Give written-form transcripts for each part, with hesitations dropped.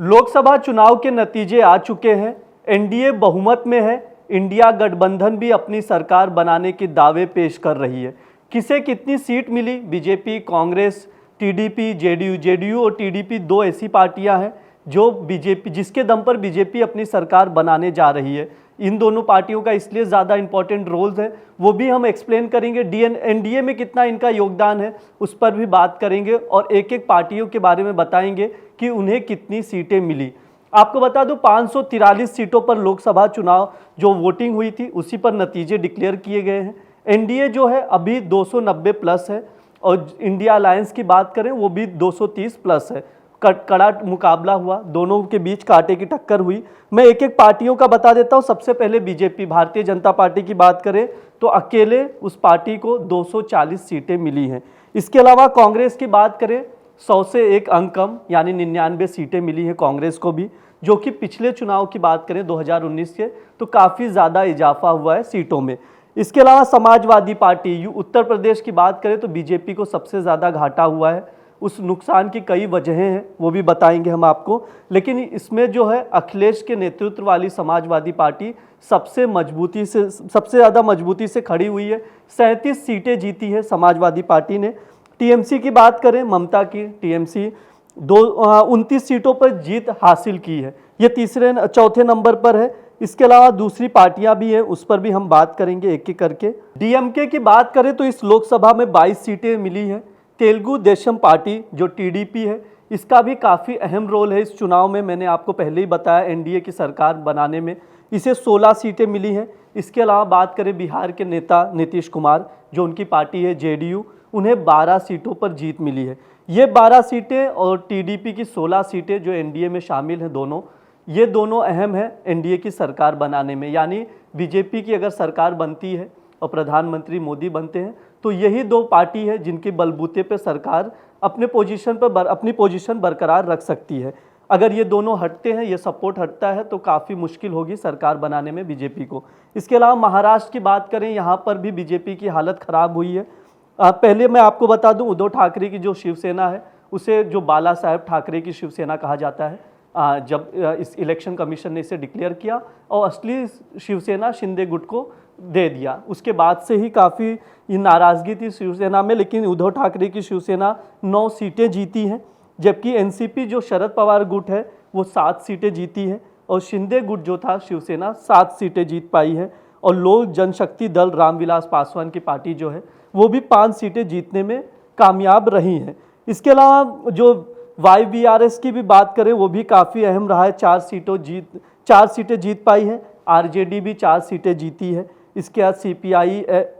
लोकसभा चुनाव के नतीजे आ चुके हैं। एनडीए बहुमत में है। इंडिया गठबंधन भी अपनी सरकार बनाने के दावे पेश कर रही है। किसे कितनी सीट मिली? बीजेपी, कांग्रेस, टीडीपी, जेडीयू और टीडीपी दो ऐसी पार्टियां हैं जो जिसके दम पर बीजेपी अपनी सरकार बनाने जा रही है। इन दोनों पार्टियों का इसलिए ज़्यादा इंपॉर्टेंट रोल्स है, वो भी हम एक्सप्लेन करेंगे। एनडीए में कितना इनका योगदान है उस पर भी बात करेंगे और एक एक पार्टियों के बारे में बताएंगे कि उन्हें कितनी सीटें मिली। आपको बता दूं 543 सीटों पर लोकसभा चुनाव जो वोटिंग हुई थी उसी पर नतीजे डिक्लेयर किए गए हैं। एनडीए जो है अभी 290 प्लस है और इंडिया अलायंस की बात करें वो भी 230 प्लस है। कड़ा मुकाबला हुआ, दोनों के बीच कांटे की टक्कर हुई। मैं एक एक पार्टियों का बता देता हूं। सबसे पहले बीजेपी, भारतीय जनता पार्टी की बात करें तो अकेले उस पार्टी को 240 सीटें मिली हैं। इसके अलावा कांग्रेस की बात करें 100 से एक अंक कम यानी 99 सीटें मिली हैं कांग्रेस को भी, जो कि पिछले चुनाव की बात करें 2019 के तो काफ़ी ज़्यादा इजाफा हुआ है सीटों में। इसके अलावा समाजवादी पार्टी उत्तर प्रदेश की बात करें तो बीजेपी को सबसे ज़्यादा घाटा हुआ है। उस नुकसान की कई वजहें हैं, वो भी बताएंगे हम आपको। लेकिन इसमें जो है अखिलेश के नेतृत्व वाली समाजवादी पार्टी सबसे ज़्यादा मजबूती से खड़ी हुई है। 37 सीटें जीती है समाजवादी पार्टी ने। टीएमसी की बात करें, ममता की टीएमसी 29 सीटों पर जीत हासिल की है, ये चौथे नंबर पर है। इसके अलावा दूसरी पार्टियां भी हैं, उस पर भी हम बात करेंगे एक एक करके। डीएमके की बात करें तो इस लोकसभा में 22 सीटें मिली हैं। तेलुगु देशम पार्टी जो टीडीपी है, इसका भी काफ़ी अहम रोल है इस चुनाव में। मैंने आपको पहले ही बताया एनडीए की सरकार बनाने में इसे 16 सीटें मिली हैं। इसके अलावा बात करें बिहार के नेता नीतीश कुमार, जो उनकी पार्टी है जेडीयू, उन्हें 12 सीटों पर जीत मिली है। ये 12 सीटें और टीडीपी की 16 सीटें जो एनडीए में शामिल हैं दोनों, ये दोनों अहम हैं एनडीए की सरकार बनाने में। यानी बीजेपी की अगर सरकार बनती है और प्रधानमंत्री मोदी बनते हैं तो यही दो पार्टी है जिनके बलबूते पे सरकार अपनी पोजीशन बरकरार रख सकती है। अगर ये दोनों हटते हैं, ये सपोर्ट हटता है तो काफ़ी मुश्किल होगी सरकार बनाने में बीजेपी को। इसके अलावा महाराष्ट्र की बात करें, यहाँ पर भी बीजेपी की हालत ख़राब हुई है। पहले मैं आपको बता दूं उद्धव ठाकरे की जो शिवसेना है उसे जो बाला साहेब ठाकरे की शिवसेना कहा जाता है, जब इस इलेक्शन कमीशन ने इसे डिक्लेयर किया और असली शिवसेना शिंदे गुट को दे दिया। उसके बाद से ही काफ़ी नाराज़गी थी शिवसेना में, लेकिन उद्धव ठाकरे की शिवसेना 9 सीटें जीती हैं, जबकि एनसीपी जो शरद पवार गुट है वो 7 सीटें जीती है और शिंदे गुट जो था शिवसेना 7 सीटें जीत पाई है। और लोक जनशक्ति दल रामविलास पासवान की पार्टी जो है वो भी 5 सीटें जीतने में कामयाब रही हैं। इसके अलावा जो YBRS की भी बात करें वो भी काफ़ी अहम रहा है, 4 सीटें जीत पाई है। आरजेडी भी 4 सीटें जीती है। इसके बाद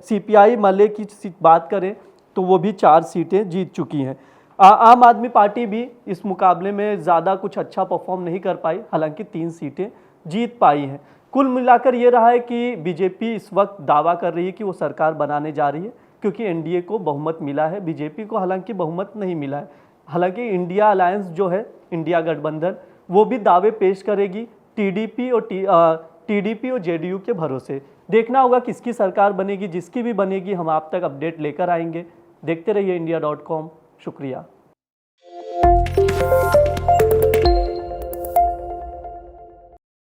सीपीआई माले की बात करें तो वो भी 4 सीटें जीत चुकी हैं। आम आदमी पार्टी भी इस मुकाबले में ज़्यादा कुछ अच्छा परफॉर्म नहीं कर पाई, हालांकि 3 सीटें जीत पाई हैं। कुल मिलाकर ये रहा है कि बीजेपी इस वक्त दावा कर रही है कि वो सरकार बनाने जा रही है, क्योंकि एनडीए को बहुमत मिला है, बीजेपी को हालांकि बहुमत नहीं मिला है। हालांकि इंडिया अलायंस जो है, इंडिया गठबंधन, वो भी दावे पेश करेगी टीडीपी और जेडीयू के भरोसे। देखना होगा किसकी सरकार बनेगी। जिसकी भी बनेगी हम आप तक अपडेट लेकर आएंगे। देखते रहिए India.com। शुक्रिया।